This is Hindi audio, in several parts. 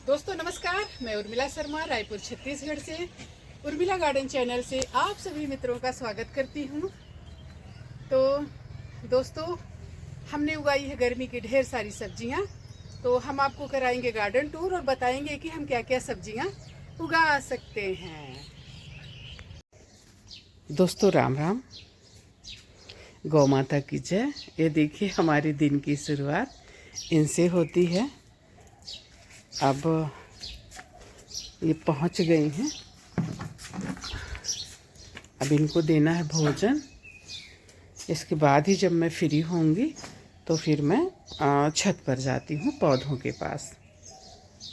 दोस्तों नमस्कार, मैं उर्मिला शर्मा रायपुर छत्तीसगढ़ से उर्मिला गार्डन चैनल से आप सभी मित्रों का स्वागत करती हूँ। तो दोस्तों, हमने उगाई है गर्मी की ढेर सारी सब्जियाँ। तो हम आपको कराएंगे गार्डन टूर और बताएंगे कि हम क्या क्या सब्जियाँ उगा सकते हैं। दोस्तों राम राम, गौ माता की जय। ये देखिए हमारे दिन की शुरुआत इनसे होती है। अब ये पहुंच गई हैं। अब इनको देना है भोजन। इसके बाद ही जब मैं फ्री होंगी तो फिर मैं छत पर जाती हूँ पौधों के पास।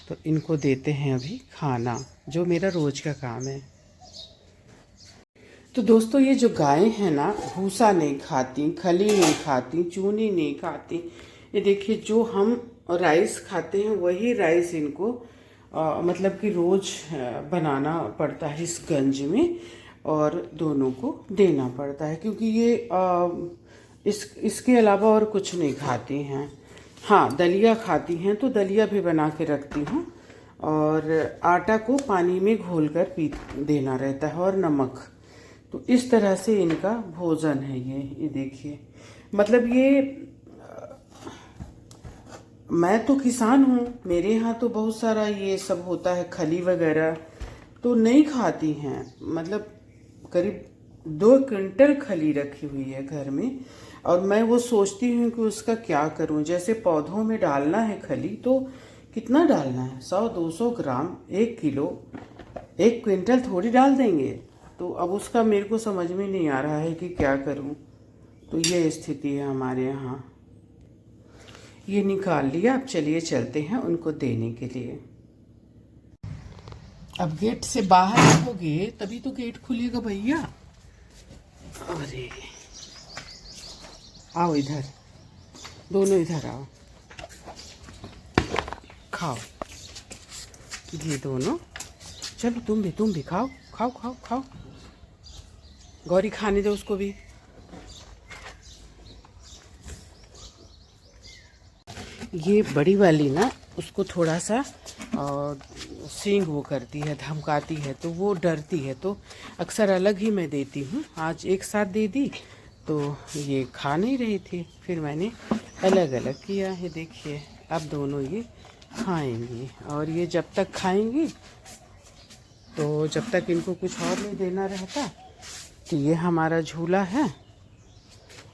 तो इनको देते हैं अभी खाना, जो मेरा रोज का काम है। तो दोस्तों, ये जो गायें हैं ना, भूसा नहीं खाती, खली नहीं खाती, चूनी नहीं खाती। ये देखिए, जो हम राइस खाते हैं वही राइस इनको मतलब कि रोज बनाना पड़ता है इस गंज में, और दोनों को देना पड़ता है, क्योंकि ये इसके अलावा और कुछ नहीं खाती हैं। हाँ, दलिया खाती हैं, तो दलिया भी बना के रखती हूँ, और आटा को पानी में घोलकर पी देना रहता है, और नमक। तो इस तरह से इनका भोजन है ये देखिए। मतलब ये मैं तो किसान हूँ, मेरे यहाँ तो बहुत सारा ये सब होता है, खली वगैरह तो नहीं खाती हैं। मतलब करीब 2 क्विंटल खली रखी हुई है घर में, और मैं वो सोचती हूँ कि उसका क्या करूँ। जैसे पौधों में डालना है खली, तो कितना डालना है, 100-200 ग्राम, 1 किलो, 1 क्विंटल थोड़ी डाल देंगे। तो अब उसका मेरे को समझ में नहीं आ रहा है कि क्या करूँ। तो ये स्थिति है हमारे यहाँ। ये निकाल लिया। अब चलिए चलते हैं उनको देने के लिए। अब गेट से बाहर आओगे तभी तो गेट खुलेगा भैया। अरे आओ इधर, दोनों इधर आओ, खाओ ये दोनों। चलो तुम भी खाओ खाओ खाओ खाओ। गौरी खाने दो उसको भी। ये बड़ी वाली ना, उसको थोड़ा सा सींग वो करती है, धमकाती है, तो वो डरती है। तो अक्सर अलग ही मैं देती हूँ। आज एक साथ दे दी तो ये खा नहीं रही थी, फिर मैंने अलग अलग किया है। देखिए अब दोनों ये खाएंगी, और ये जब तक खाएंगी, तो जब तक इनको कुछ और नहीं देना रहता, तो ये हमारा झूला है,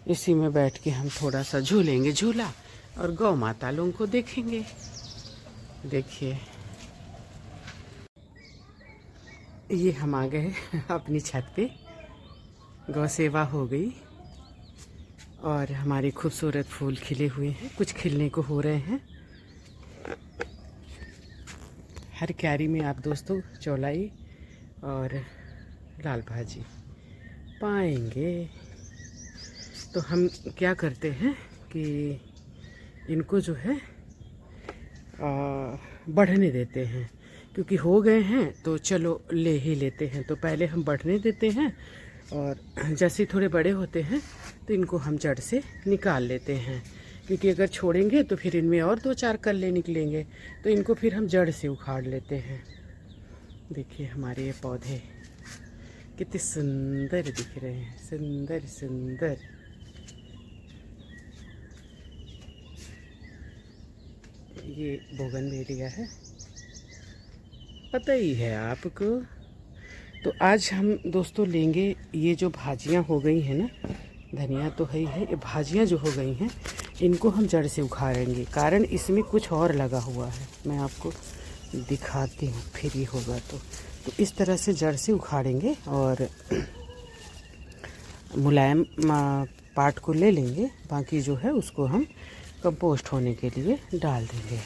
इसी में बैठ के हम थोड़ा सा झूलेंगे झूला, और गौ माता लोगों को देखेंगे। देखिए ये हम आ गए अपनी छत पे। गौ सेवा हो गई, और हमारे खूबसूरत फूल खिले हुए हैं, कुछ खिलने को हो रहे हैं। हर क्यारी में आप दोस्तों चौलाई और लाल भाजी पाएंगे। तो हम क्या करते हैं कि इनको जो है बढ़ने देते हैं, क्योंकि हो गए हैं तो चलो ले ही लेते हैं। तो पहले हम बढ़ने देते हैं, और जैसे थोड़े बड़े होते हैं तो इनको हम जड़ से निकाल लेते हैं, क्योंकि अगर छोड़ेंगे तो फिर इनमें और 2-4 कल्ले निकलेंगे, तो इनको फिर हम जड़ से उखाड़ लेते हैं। देखिए हमारे ये पौधे कितने सुंदर दिख रहे हैं, सुंदर सुंदर। ये बोगनवेलिया है, पता ही है आपको। तो आज हम दोस्तों लेंगे ये जो भाजियाँ हो गई हैं ना, धनिया तो है ही है, ये भाजियाँ जो हो गई हैं, इनको हम जड़ से उखाड़ेंगे। कारण इसमें कुछ और लगा हुआ है, मैं आपको दिखाती हूँ फिर ही होगा। तो इस तरह से जड़ से उखाड़ेंगे, और मुलायम पार्ट को ले लेंगे, बाकी जो है उसको हम कंपोस्ट होने के लिए डाल देंगे।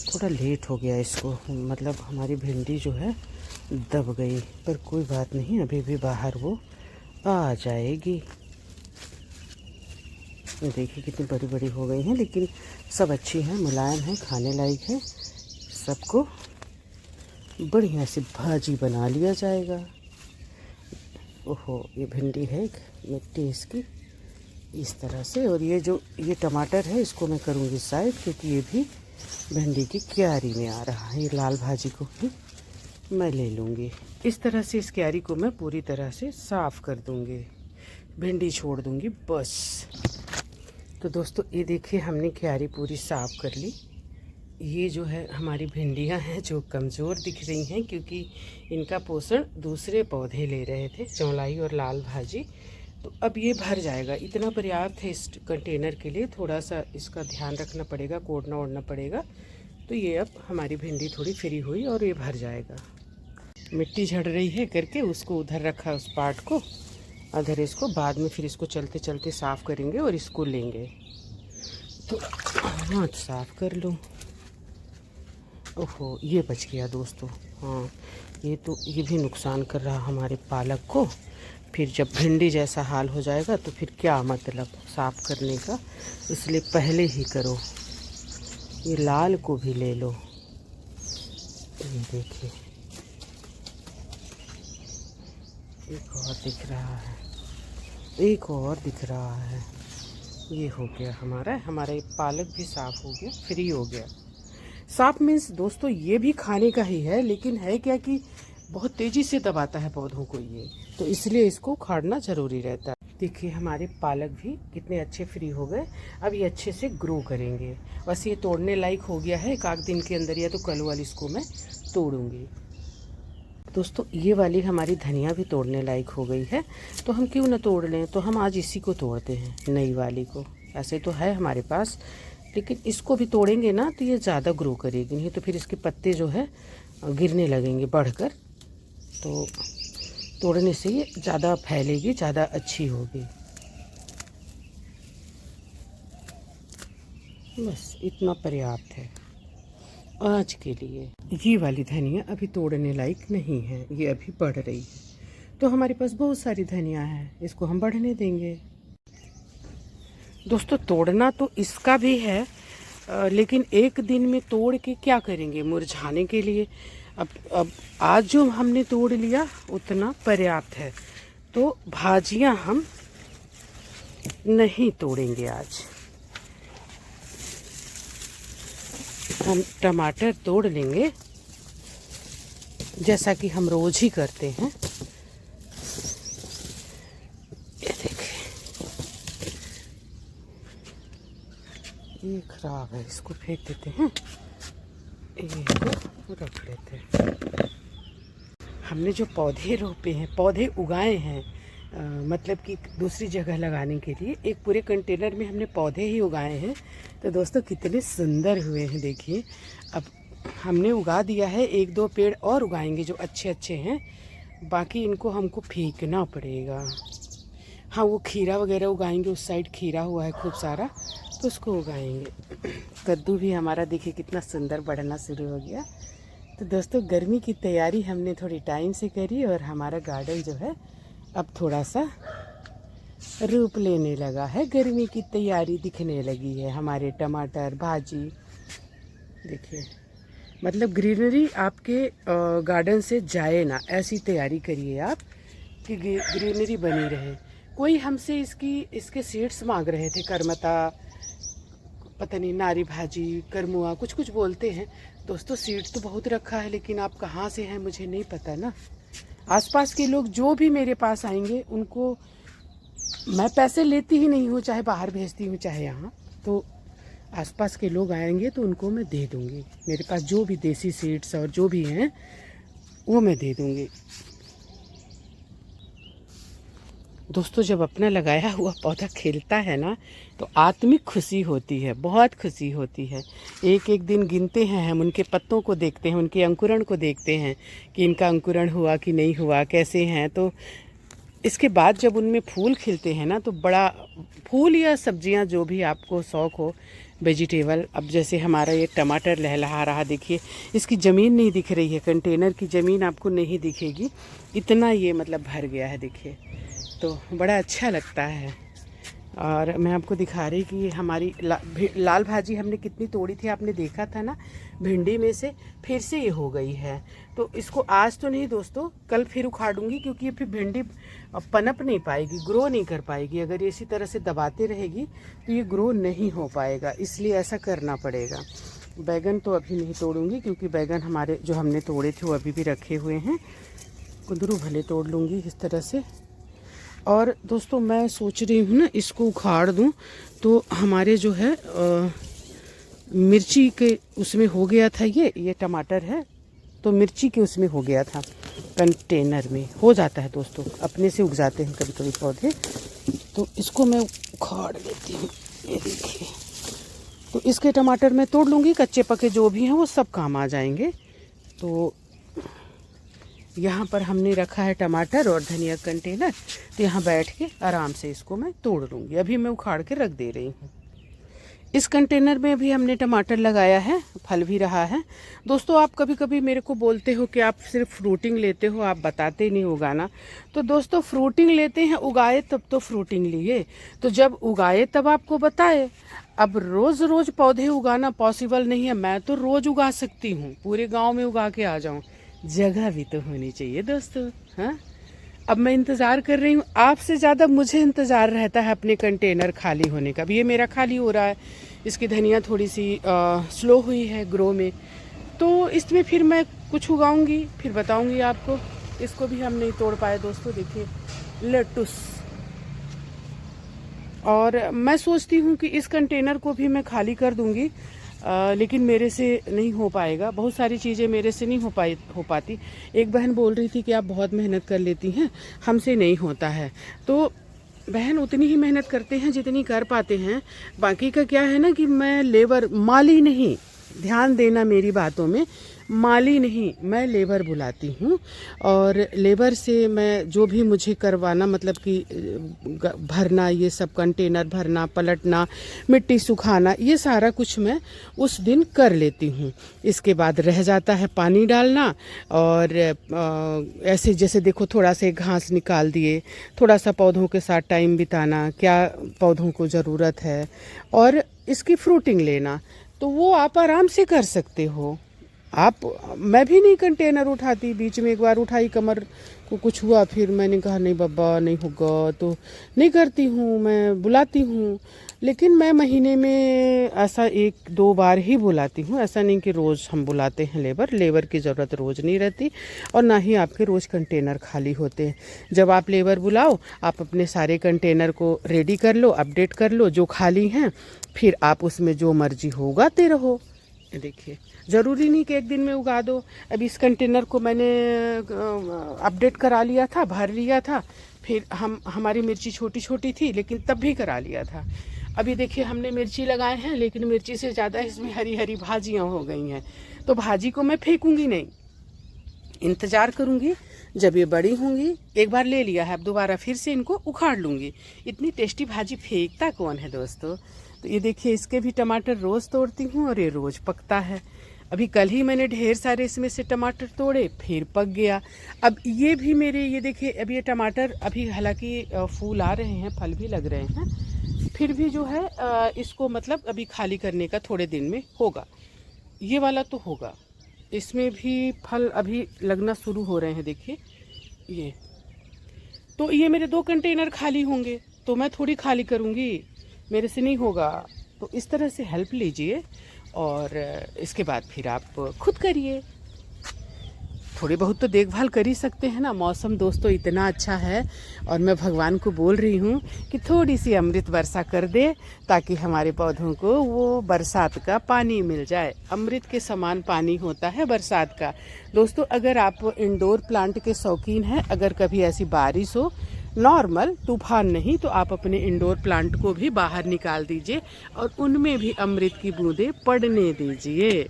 थोड़ा लेट हो गया इसको, मतलब हमारी भिंडी जो है दब गई, पर कोई बात नहीं, अभी भी बाहर वो आ जाएगी। ये देखिए कितनी बड़ी बड़ी हो गई हैं, लेकिन सब अच्छी हैं, मुलायम हैं, खाने लायक है। सबको बढ़िया सी भाजी बना लिया जाएगा। ओहो, ये भिंडी है एक, मिट्टी इसकी इस तरह से। और ये जो ये टमाटर है इसको मैं करूँगी साइड, क्योंकि ये भी भिंडी की क्यारी में आ रहा है। ये लाल भाजी को भी मैं ले लूँगी। इस तरह से इस क्यारी को मैं पूरी तरह से साफ़ कर दूँगी, भिंडी छोड़ दूँगी बस। तो दोस्तों ये देखिए हमने क्यारी पूरी साफ़ कर ली। ये जो है हमारी भिंडियाँ हैं जो कमज़ोर दिख रही हैं, क्योंकि इनका पोषण दूसरे पौधे ले रहे थे, चौलाई और लाल भाजी। तो अब ये भर जाएगा, इतना पर्याप्त है इस कंटेनर के लिए। थोड़ा सा इसका ध्यान रखना पड़ेगा, कोड़ना ओढ़ना पड़ेगा। तो ये अब हमारी भिंडी थोड़ी फ्री हुई और ये भर जाएगा। मिट्टी झड़ रही है करके उसको उधर रखा, उस पार्ट को अधर, इसको बाद में फिर इसको चलते चलते साफ़ करेंगे और इसको लेंगे। तो हाथ साफ़ कर लूँ। ओहो ये बच गया दोस्तों। हाँ ये भी नुकसान कर रहा हमारे पालक को। फिर जब भिंडी जैसा हाल हो जाएगा तो फिर क्या मतलब साफ़ करने का, इसलिए पहले ही करो। ये लाल को भी ले लो, ये देखिए एक और दिख रहा है, एक और दिख रहा है। ये हो गया हमारा ये पालक भी साफ़ हो गया, फ्री हो गया। साफ मीन्स दोस्तों ये भी खाने का ही है, लेकिन है क्या कि बहुत तेज़ी से दबाता है पौधों को ये, तो इसलिए इसको उखाड़ना ज़रूरी रहता है। देखिए हमारे पालक भी कितने अच्छे फ्री हो गए। अब ये अच्छे से ग्रो करेंगे। बस ये तोड़ने लायक हो गया है, एक आध दिन के अंदर, या तो कल वाली इसको मैं तोड़ूंगी। दोस्तों ये वाली हमारी धनिया भी तोड़ने लायक हो गई है, तो हम क्यों ना तोड़ लें। तो हम आज इसी को तोड़ते हैं, नई वाली को। ऐसे तो है हमारे पास, लेकिन इसको भी तोड़ेंगे ना तो ये ज़्यादा ग्रो करेगी, नहीं तो फिर इसके पत्ते जो है गिरने लगेंगे बढ़कर। तो तोड़ने से ये ज़्यादा फैलेगी, ज़्यादा अच्छी होगी। बस इतना पर्याप्त है आज के लिए। ये वाली धनिया अभी तोड़ने लायक नहीं है, ये अभी बढ़ रही है। तो हमारे पास बहुत सारी धनिया है, इसको हम बढ़ने देंगे। दोस्तों तोड़ना तो इसका भी है, लेकिन एक दिन में तोड़ के क्या करेंगे, मुरझाने के लिए। अब आज जो हमने तोड़ लिया उतना पर्याप्त है। तो भाजियां हम नहीं तोड़ेंगे आज, हम टमाटर तोड़ लेंगे जैसा कि हम रोज ही करते हैं। ये देखिए ये खराब है, इसको फेंक देते हैं, इसको रख लेते हैं। हमने जो पौधे रोपे हैं, पौधे उगाए हैं, मतलब कि दूसरी जगह लगाने के लिए, एक पूरे कंटेनर में हमने पौधे ही उगाए हैं। तो दोस्तों कितने सुंदर हुए हैं देखिए। अब हमने उगा दिया है, एक दो पेड़ और उगाएंगे जो अच्छे अच्छे हैं, बाकी इनको हमको फेंकना पड़ेगा। हाँ वो खीरा वगैरह उगाएंगे, उस साइड खीरा हुआ है खूब सारा, तो उसको उगाएंगे। कद्दू भी हमारा देखिए कितना सुंदर बढ़ना शुरू हो गया। तो दोस्तों गर्मी की तैयारी हमने थोड़ी टाइम से करी और हमारा गार्डन जो है अब थोड़ा सा रूप लेने लगा है, गर्मी की तैयारी दिखने लगी है। हमारे टमाटर भाजी देखिए, मतलब ग्रीनरी आपके गार्डन से जाए ना, ऐसी तैयारी करिए आप कि ग्रीनरी बनी रहे। कोई हमसे इसके सीड्स मांग रहे थे, करमता, पता नहीं नारी भाजी, करमुआ, कुछ कुछ बोलते हैं। दोस्तों सीड्स तो बहुत रखा है, लेकिन आप कहाँ से हैं मुझे नहीं पता ना। आसपास के लोग जो भी मेरे पास आएंगे उनको मैं पैसे लेती ही नहीं हूँ, चाहे बाहर भेजती हूँ चाहे यहाँ। तो आसपास के लोग आएंगे तो उनको मैं दे दूँगी, मेरे पास जो भी देसी सीड्स और जो भी हैं वो मैं दे दूँगी। दोस्तों जब अपना लगाया हुआ पौधा खिलता है ना तो आत्मिक खुशी होती है, बहुत खुशी होती है। एक एक दिन गिनते हैं हम, उनके पत्तों को देखते हैं, उनके अंकुरण को देखते हैं कि इनका अंकुरण हुआ कि नहीं हुआ, कैसे हैं। तो इसके बाद जब उनमें फूल खिलते हैं ना तो बड़ा, फूल या सब्जियां जो भी आपको शौक़ हो, वेजिटेबल। अब जैसे हमारा ये टमाटर लहलहा रहा, देखिए इसकी ज़मीन नहीं दिख रही है, कंटेनर की ज़मीन आपको नहीं दिखेगी, इतना ये मतलब भर गया है देखिए। तो बड़ा अच्छा लगता है और मैं आपको दिखा रही कि हमारी लाल भाजी हमने कितनी तोड़ी थी, आपने देखा था ना। भिंडी में से फिर से ये हो गई है, तो इसको आज तो नहीं दोस्तों, कल फिर उखाड़ूंगी, क्योंकि ये फिर भिंडी पनप नहीं पाएगी, ग्रो नहीं कर पाएगी। अगर ये इसी तरह से दबाते रहेगी तो ये ग्रो नहीं हो पाएगा, इसलिए ऐसा करना पड़ेगा। बैगन तो अभी नहीं तोड़ूंगी, क्योंकि बैगन हमारे जो हमने तोड़े थे वो अभी भी रखे हुए हैं। कुंदरू भले तोड़ लूँगी इस तरह से। और दोस्तों मैं सोच रही हूँ ना, इसको उखाड़ दूँ तो हमारे जो है मिर्ची के उसमें हो गया था, ये टमाटर है तो मिर्ची के उसमें हो गया था, कंटेनर में हो जाता है दोस्तों, अपने से उग जाते हैं कभी कभी पौधे। तो इसको मैं उखाड़ लेती हूँ, ये देखिए। तो इसके टमाटर मैं तोड़ लूँगी, कच्चे पके जो भी हैं वो सब काम आ जाएंगे। तो यहाँ पर हमने रखा है टमाटर और धनिया कंटेनर, तो यहाँ बैठ के आराम से इसको मैं तोड़ लूँगी। अभी मैं उखाड़ के रख दे रही हूँ। इस कंटेनर में भी हमने टमाटर लगाया है, फल भी रहा है। दोस्तों आप कभी कभी मेरे को बोलते हो कि आप सिर्फ फ्रूटिंग लेते हो, आप बताते नहीं उगाना। तो दोस्तों फ्रूटिंग लेते हैं, उगाए तब तो फ्रूटिंग लिए, तो जब उगाए तब आपको बताए। अब रोज़ रोज़ पौधे उगाना पॉसिबल नहीं है। मैं तो रोज़ उगा सकती हूँ, पूरे गाँव में उगा के आ जाऊँ, जगह भी तो होनी चाहिए दोस्तों। हाँ, अब मैं इंतज़ार कर रही हूँ, आपसे ज़्यादा मुझे इंतज़ार रहता है अपने कंटेनर खाली होने का। अब ये मेरा खाली हो रहा है, इसकी धनिया थोड़ी सी स्लो हुई है ग्रो में, तो इसमें फिर मैं कुछ उगाऊंगी, फिर बताऊंगी आपको। इसको भी हम नहीं तोड़ पाए दोस्तों, देखिए लेटुस। और मैं सोचती हूँ कि इस कंटेनर को भी मैं खाली कर दूंगी, लेकिन मेरे से नहीं हो पाएगा। बहुत सारी चीज़ें मेरे से नहीं हो पाती। एक बहन बोल रही थी कि आप बहुत मेहनत कर लेती हैं, हमसे नहीं होता है। तो बहन उतनी ही मेहनत करते हैं जितनी कर पाते हैं। बाकी का क्या है ना कि मैं लेबर, माली नहीं, ध्यान देना मेरी बातों में, माली नहीं, मैं लेबर बुलाती हूँ। और लेबर से मैं जो भी मुझे करवाना, मतलब कि भरना, ये सब कंटेनर भरना, पलटना, मिट्टी सुखाना, ये सारा कुछ मैं उस दिन कर लेती हूँ। इसके बाद रह जाता है पानी डालना, और ऐसे जैसे देखो थोड़ा सा घास निकाल दिए, थोड़ा सा पौधों के साथ टाइम बिताना, क्या पौधों को ज़रूरत है, और इसकी फ्रूटिंग लेना, तो वो आप आराम से कर सकते हो। मैं भी नहीं कंटेनर उठाती, बीच में एक बार उठाई, कमर को कुछ हुआ, फिर मैंने कहा नहीं बाबा नहीं होगा, तो नहीं करती हूँ, मैं बुलाती हूँ। लेकिन मैं महीने में ऐसा 1-2 बार ही बुलाती हूँ, ऐसा नहीं कि रोज़ हम बुलाते हैं लेबर की ज़रूरत रोज़ नहीं रहती, और ना ही आपके रोज़ कंटेनर खाली होते हैं। जब आप लेबर बुलाओ, आप अपने सारे कंटेनर को रेडी कर लो, अपडेट कर लो जो खाली हैं, फिर आप उसमें जो मर्जी हो उगाते रहो। देखिए ज़रूरी नहीं कि एक दिन में उगा दो। अब इस कंटेनर को मैंने अपडेट करा लिया था, भर लिया था, फिर हमारी मिर्ची छोटी छोटी थी लेकिन तब भी करा लिया था। अभी देखिए हमने मिर्ची लगाए हैं, लेकिन मिर्ची से ज़्यादा इसमें हरी हरी भाजियाँ हो गई हैं, तो भाजी को मैं फेंकूंगी नहीं, इंतज़ार करूंगी जब ये बड़ी होंगी। एक बार ले लिया है, अब दोबारा फिर से इनको उखाड़ लूँगी। इतनी टेस्टी भाजी फेंकता कौन है दोस्तों। तो ये देखिए इसके भी टमाटर रोज़ तोड़ती हूँ और ये रोज़ पकता है। अभी कल ही मैंने ढेर सारे इसमें से टमाटर तोड़े, फिर पक गया। अब ये भी मेरे, ये देखिए अब ये टमाटर अभी हालांकि फूल आ रहे हैं, फल भी लग रहे हैं, फिर भी जो है इसको मतलब अभी खाली करने का थोड़े दिन में होगा। ये वाला तो होगा, इसमें भी फल अभी लगना शुरू हो रहे हैं, देखिए ये। तो ये मेरे 2 कंटेनर खाली होंगे, तो मैं थोड़ी खाली करूँगी, मेरे से नहीं होगा। तो इस तरह से हेल्प लीजिए, और इसके बाद फिर आप खुद करिए। थोड़ी बहुत तो देखभाल कर ही सकते हैं ना। मौसम दोस्तों इतना अच्छा है, और मैं भगवान को बोल रही हूँ कि थोड़ी सी अमृत वर्षा कर दे, ताकि हमारे पौधों को वो बरसात का पानी मिल जाए। अमृत के समान पानी होता है बरसात का। दोस्तों अगर आप इंडोर प्लांट के शौकीन हैं, अगर कभी ऐसी बारिश हो, नॉर्मल तूफान नहीं, तो आप अपने इंडोर प्लांट को भी बाहर निकाल दीजिए और उनमें भी अमृत की बूंदें पड़ने दीजिए।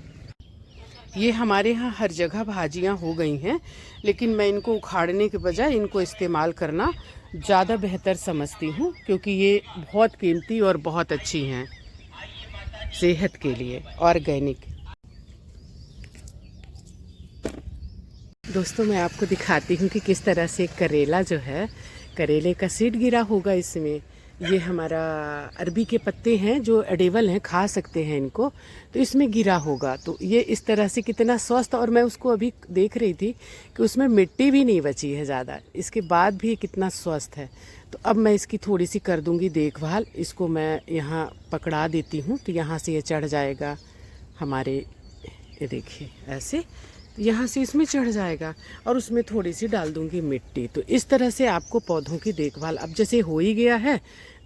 ये हमारे यहाँ हर जगह भाजियाँ हो गई हैं, लेकिन मैं इनको उखाड़ने के बजाय इनको इस्तेमाल करना ज़्यादा बेहतर समझती हूँ, क्योंकि ये बहुत कीमती और बहुत अच्छी हैं सेहत के लिए, ऑर्गेनिक। दोस्तों मैं आपको दिखाती हूँ कि किस तरह से करेला जो है, करेले का सीड गिरा होगा इसमें, ये हमारा अरबी के पत्ते हैं जो एडिबल हैं, खा सकते हैं इनको। तो इसमें गिरा होगा, तो ये इस तरह से कितना स्वस्थ, और मैं उसको अभी देख रही थी कि उसमें मिट्टी भी नहीं बची है ज़्यादा, इसके बाद भी कितना स्वस्थ है। तो अब मैं इसकी थोड़ी सी कर दूंगी देखभाल। इसको मैं यहाँ पकड़ा देती हूँ, तो यहाँ से ये चढ़ जाएगा हमारे, ये देखिए ऐसे यहाँ से इसमें चढ़ जाएगा, और उसमें थोड़ी सी डाल दूंगी मिट्टी। तो इस तरह से आपको पौधों की देखभाल, अब जैसे हो ही गया है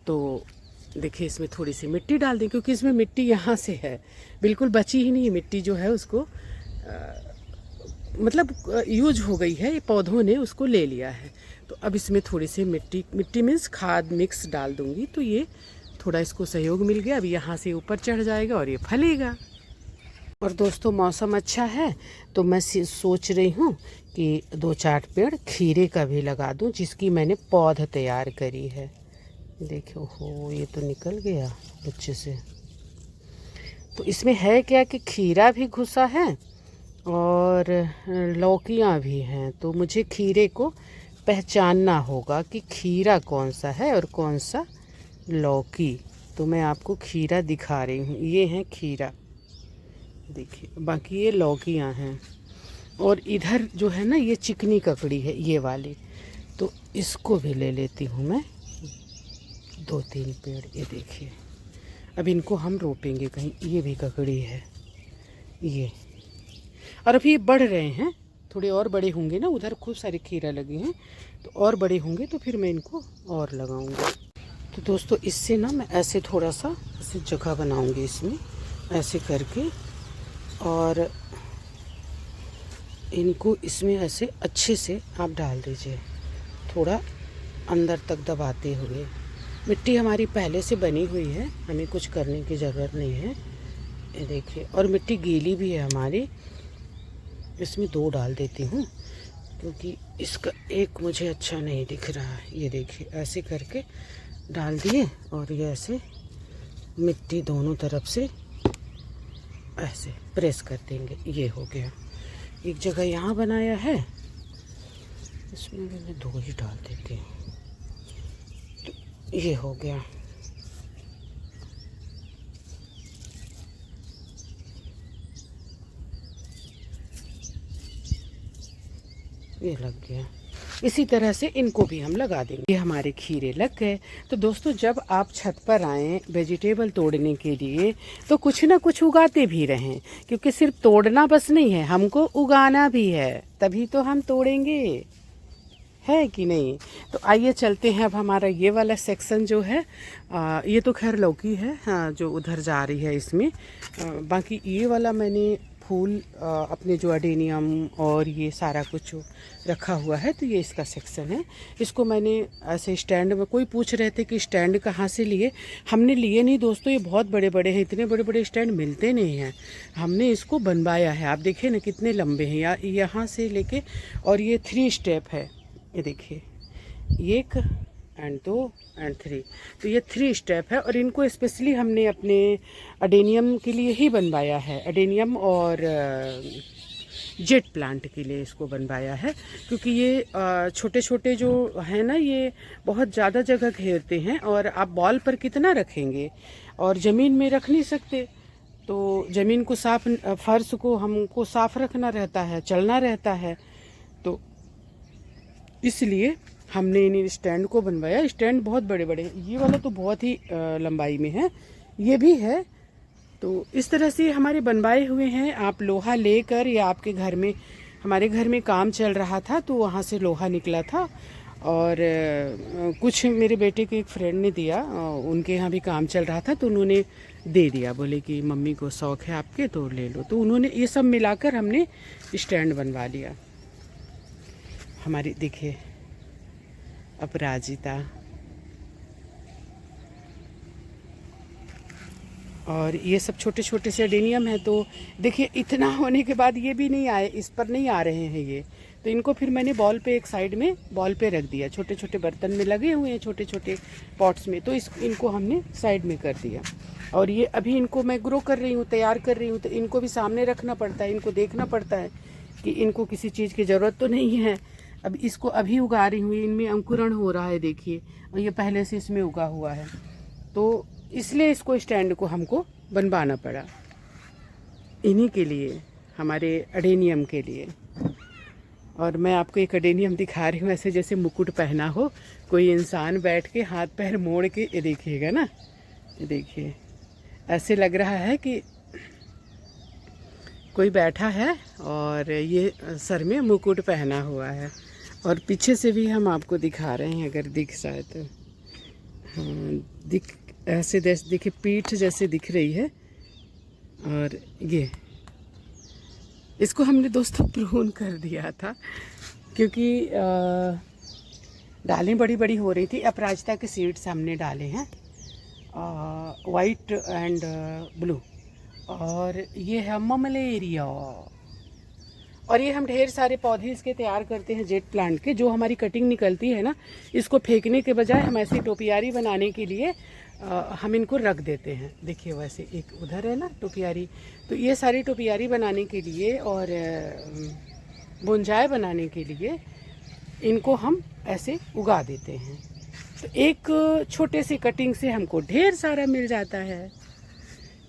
तो देखिए इसमें थोड़ी सी मिट्टी डाल दें, क्योंकि इसमें मिट्टी यहाँ से है, बिल्कुल बची ही नहीं है मिट्टी, जो है उसको मतलब यूज हो गई है, ये पौधों ने उसको ले लिया है। तो अब इसमें थोड़ी सी मिट्टी मीन्स खाद मिक्स डाल दूंगी, तो ये थोड़ा इसको सहयोग मिल गया। अब यहाँ से ऊपर चढ़ जाएगा और ये फलेगा। और दोस्तों मौसम अच्छा है, तो मैं सोच रही हूँ कि 2-4 पेड़ खीरे का भी लगा दूँ, जिसकी मैंने पौध तैयार करी है। देखो हो, ये तो निकल गया अच्छे से। तो इसमें है क्या कि खीरा भी घुसा है और लौकियाँ भी हैं, तो मुझे खीरे को पहचानना होगा कि खीरा कौन सा है और कौन सा लौकी। तो मैं आपको खीरा दिखा रही हूँ, ये है खीरा, देखिए, बाकी ये लौकियाँ हैं। और इधर जो है ना, ये चिकनी ककड़ी है ये वाली, तो इसको भी ले लेती हूँ मैं 2-3 पेड़। ये देखिए, अब इनको हम रोपेंगे कहीं। ये भी ककड़ी है ये, और अभी ये बढ़ रहे हैं, थोड़े और बड़े होंगे ना, उधर खूब सारे खीरा लगे हैं, तो और बड़े होंगे तो फिर मैं इनको और लगाऊंगा। तो दोस्तों इससे ना मैं ऐसे थोड़ा सा ऐसे जगह बनाऊंगी इसमें, ऐसे करके, और इनको इसमें ऐसे अच्छे से आप डाल दीजिए, थोड़ा अंदर तक दबाते हुए। मिट्टी हमारी पहले से बनी हुई है, हमें कुछ करने की ज़रूरत नहीं है। ये देखिए, और मिट्टी गीली भी है हमारी। इसमें 2 डाल देती हूँ, क्योंकि इसका एक मुझे अच्छा नहीं दिख रहा है। ये देखिए ऐसे करके डाल दिए, और ये ऐसे मिट्टी दोनों तरफ से ऐसे प्रेस कर देंगे। ये हो गया। एक जगह यहाँ बनाया है, इसमें मैंने 2 ही डाल देती हूँ, तो ये हो गया। ये लग गया। इसी तरह से इनको भी हम लगा देंगे। ये हमारे खीरे लग गए। तो दोस्तों जब आप छत पर आएँ वेजिटेबल तोड़ने के लिए, तो कुछ ना कुछ उगाते भी रहें, क्योंकि सिर्फ तोड़ना बस नहीं है, हमको उगाना भी है, तभी तो हम तोड़ेंगे, है कि नहीं। तो आइए चलते हैं। अब हमारा ये वाला सेक्शन जो है, ये तो खैर लौकी है, हाँ, जो उधर जा रही है इसमें। बाकी ये वाला मैंने फूल अपने जो अडेनियम और ये सारा कुछ रखा हुआ है, तो ये इसका सेक्शन है। इसको मैंने ऐसे स्टैंड में, कोई पूछ रहे थे कि स्टैंड कहाँ से लिए, हमने लिए नहीं दोस्तों, ये बहुत बड़े बड़े हैं, इतने बड़े बड़े स्टैंड मिलते नहीं हैं, हमने इसको बनवाया है। आप देखिए ना कितने लंबे हैं, यहाँ से लेके, और ये 3 स्टेप है, ये देखिए 1 एंड 2 एंड 3, तो ये 3 स्टेप है। और इनको स्पेशली हमने अपने अडेनियम के लिए ही बनवाया है, अडेनियम और जेट प्लांट के लिए इसको बनवाया है, क्योंकि ये छोटे छोटे जो है ना, ये बहुत ज़्यादा जगह घेरते हैं, और आप बॉल पर कितना रखेंगे, और ज़मीन में रख नहीं सकते। तो ज़मीन को साफ, फर्श को हमको साफ रखना रहता है, चलना रहता है, तो इसलिए हमने इन स्टैंड को बनवाया। स्टैंड बहुत बड़े बड़े हैं, ये वाला तो बहुत ही लंबाई में है, ये भी है। तो इस तरह से हमारे बनवाए हुए हैं। आप लोहा लेकर, या आपके घर में, हमारे घर में काम चल रहा था तो वहाँ से लोहा निकला था, और कुछ मेरे बेटे के एक फ्रेंड ने दिया, उनके यहाँ भी काम चल रहा था तो उन्होंने दे दिया, बोले कि मम्मी को शौक़ है आपके तो ले लो। तो उन्होंने ये सब मिलाकर हमने स्टैंड बनवा लिया। हमारी देखिए अपराजिता, और ये सब छोटे छोटे से अडेनियम है। तो देखिए इतना होने के बाद ये भी नहीं आए, इस पर नहीं आ रहे हैं ये, तो इनको फिर मैंने बॉल पे, एक साइड में बॉल पे रख दिया, छोटे छोटे बर्तन में लगे हुए हैं, छोटे छोटे पॉट्स में, तो इनको हमने साइड में कर दिया। और ये अभी इनको मैं ग्रो कर रही हूँ, तैयार कर रही हूँ, तो इनको भी सामने रखना पड़ता है, इनको देखना पड़ता है कि इनको किसी चीज़ की ज़रूरत तो नहीं है। अब इसको अभी उगा रही हूँ, इनमें अंकुरण हो रहा है देखिए, और ये पहले से इसमें उगा हुआ है, तो इसलिए इसको स्टैंड को हमको बनवाना पड़ा, इन्हीं के लिए, हमारे अडेनियम के लिए। और मैं आपको एक अडेनियम दिखा रही हूँ, ऐसे जैसे मुकुट पहना हो कोई इंसान बैठ के हाथ पैर मोड़ के, ये देखिएगा ना, ये देखिए ऐसे लग रहा है कि कोई बैठा है और ये सर में मुकुट पहना हुआ है। और पीछे से भी हम आपको दिखा रहे हैं, अगर दिख जाए तो, हाँ दिख, ऐसे देखिए पीठ जैसे दिख रही है। और ये इसको हमने दोस्तों प्रून कर दिया था, क्योंकि डालें बड़ी बड़ी हो रही थी। अपराजिता के सीड्स हमने डाले हैं, वाइट एंड ब्लू, और ये है ममलेरिया। और ये हम ढेर सारे पौधे इसके तैयार करते हैं जेट प्लांट के, जो हमारी कटिंग निकलती है ना, इसको फेंकने के बजाय हम ऐसी टोपियारी बनाने के लिए हम इनको रख देते हैं। देखिए वैसे एक उधर है ना टोपियारी, तो ये सारी टोपियारी बनाने के लिए और बोंजाई बनाने के लिए इनको हम ऐसे उगा देते हैं। तो एक छोटे से कटिंग से हमको ढेर सारा मिल जाता है,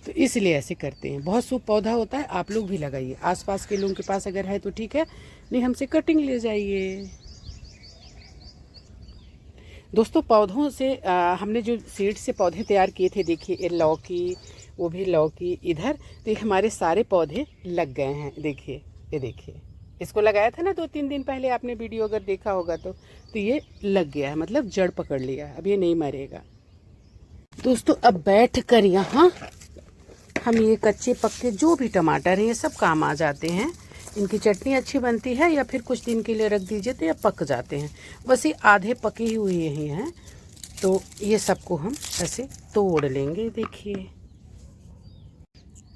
तो इसलिए ऐसे करते हैं। बहुत शुभ पौधा होता है, आप लोग भी लगाइए। आसपास के लोगों के पास अगर है तो ठीक है, नहीं हमसे कटिंग ले जाइए। दोस्तों पौधों से हमने जो सीड से पौधे तैयार किए थे, देखिए ये लौकी, वो भी लौकी इधर, तो ये हमारे सारे पौधे लग गए हैं। देखिए ये देखिए, इसको लगाया था ना 2-3 दिन पहले, आपने वीडियो अगर देखा होगा तो ये लग गया है, मतलब जड़ पकड़ लिया है, अब ये नहीं मरेगा। दोस्तों अब बैठ कर यहाँ हम ये कच्चे पक्के जो भी टमाटर हैं ये सब काम आ जाते हैं। इनकी चटनी अच्छी बनती है, या फिर कुछ दिन के लिए रख दीजिए तो ये पक जाते हैं। बस ये आधे पके हुए ही हैं, तो ये सबको हम ऐसे तोड़ लेंगे। देखिए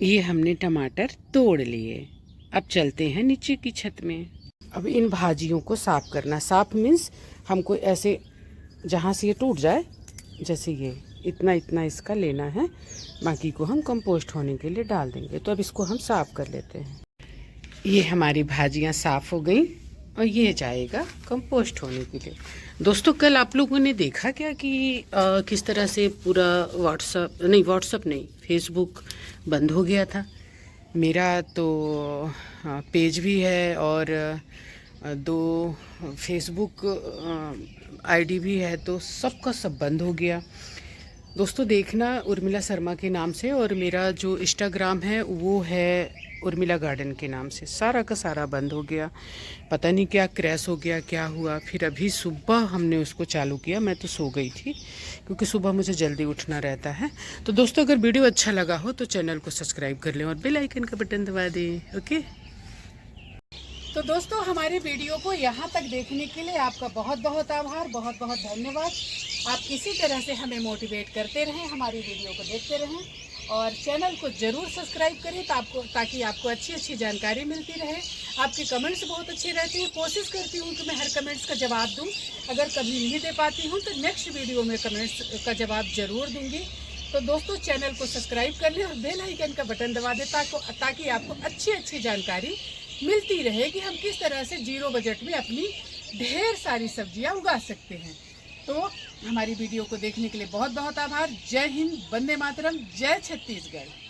ये हमने टमाटर तोड़ लिए, अब चलते हैं नीचे की छत में। अब इन भाजियों को साफ़ करना, साफ़ मीन्स हमको ऐसे जहाँ से ये टूट जाए, जैसे ये इतना इतना इसका लेना है, बाकी को हम कंपोस्ट होने के लिए डाल देंगे। तो अब इसको हम साफ़ कर लेते हैं। ये हमारी भाजियाँ साफ़ हो गई और ये जाएगा कंपोस्ट होने के लिए। दोस्तों कल आप लोगों ने देखा क्या कि किस तरह से पूरा व्हाट्सअप नहीं फेसबुक बंद हो गया था। मेरा तो पेज भी है और 2 फेसबुक आईडी भी है, तो सबका सब बंद हो गया। दोस्तों देखना उर्मिला शर्मा के नाम से, और मेरा जो इंस्टाग्राम है वो है उर्मिला गार्डन के नाम से, सारा का सारा बंद हो गया। पता नहीं क्या क्रैश हो गया, क्या हुआ। फिर अभी सुबह हमने उसको चालू किया, मैं तो सो गई थी क्योंकि सुबह मुझे जल्दी उठना रहता है। तो दोस्तों अगर वीडियो अच्छा लगा हो तो चैनल को सब्सक्राइब कर लें और बेल आइकन का बटन दबा दें। ओके, तो दोस्तों हमारे वीडियो को यहाँ तक देखने के लिए आपका बहुत बहुत आभार, बहुत बहुत धन्यवाद। आप इसी तरह से हमें मोटिवेट करते रहें, हमारी वीडियो को देखते रहें, और चैनल को ज़रूर सब्सक्राइब करें ताकि आपको अच्छी अच्छी जानकारी मिलती रहे। आपके कमेंट्स बहुत अच्छे रहते हैं, कोशिश करती हूँ कि मैं हर कमेंट्स का जवाब दूँ। अगर कभी नहीं दे पाती हूँ तो नेक्स्ट वीडियो में कमेंट्स का जवाब ज़रूर दूँगी। तो दोस्तों चैनल को सब्सक्राइब कर लें और बेल आइकन का बटन दबा दें ताकि आपको अच्छी अच्छी जानकारी मिलती रहे कि हम किस तरह से 0 बजट में अपनी ढेर सारी सब्जियां उगा सकते हैं। तो हमारी वीडियो को देखने के लिए बहुत बहुत आभार। जय हिंद, वंदे मातरम, जय छत्तीसगढ़।